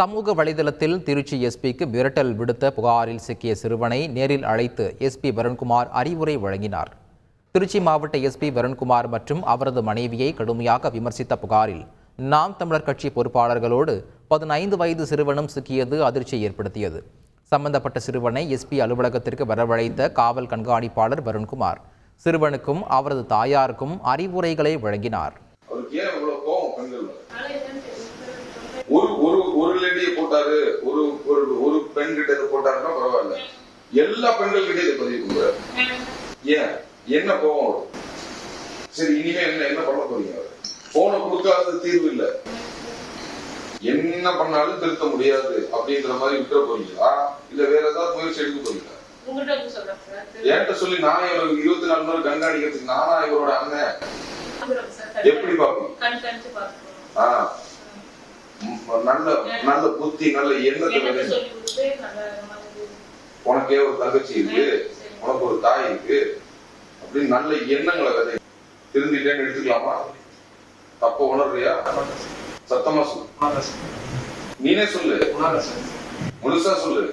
சமூக வலைதளத்தில் திருச்சி எஸ்பிக்கு மிரட்டல் விடுத்த புகாரில் சிக்கிய சிறுவனை நேரில் அழைத்து எஸ்பி வருண்குமார் அறிவுரை வழங்கினார். திருச்சி மாவட்ட எஸ்பி வருண்குமார் மற்றும் அவரது மனைவியை கடுமையாக விமர்சித்த புகாரில் நாம் தமிழர் கட்சி பொறுப்பாளர்களோடு 15 வயது சிறுவனும் சிக்கியது அதிர்ச்சியை ஏற்படுத்தியது. சம்பந்தப்பட்ட சிறுவனை எஸ்பி அலுவலகத்திற்கு வரவழைத்த காவல் கண்காணிப்பாளர் வருண்குமார் சிறுவனுக்கும் அவரது தாயாருக்கும் அறிவுரைகளை வழங்கினார். ஒரு லேடியை போட்டாரு, ஒரு பெண் கிட்ட இதை போட்டாருன்னா பரவாயில்ல, எல்லா பெண்கள் கிட்ட இதை பதிவு கொடுக்குறாரு. ஏன் என்ன கோவம் வரும்? சரி, இனிமே என்ன பண்ண போறீங்க? போனை கொடுக்காதது தீர்வு இல்ல, என்ன பண்ணாலும் திருத்த முடியாது அப்படின்ற மாதிரி விட்டுற போறீங்களா, இல்ல வேற ஏதாவது முயற்சி எடுக்க போறீங்களா? என்கிட்ட சொல்லி நான் 24 மணி நேரம் கண்காணிக்கிறதுக்கு நானா இவரோட அண்ணன் எப்படி பாப்பீங்க? நல்ல புத்தி, நல்ல எண்ணத்தை, உனக்கே ஒரு தங்கச்சி இருக்கு, உனக்கு ஒரு தாய் இருக்கு அப்படின்னு நல்ல எண்ணங்களை விதை திருந்திட்டேன்னு எடுத்துக்கலாமா? தப்ப உணர்றியா? சத்தமா சொல்லு, நீனே சொல்லு, முழுசா சொல்லு.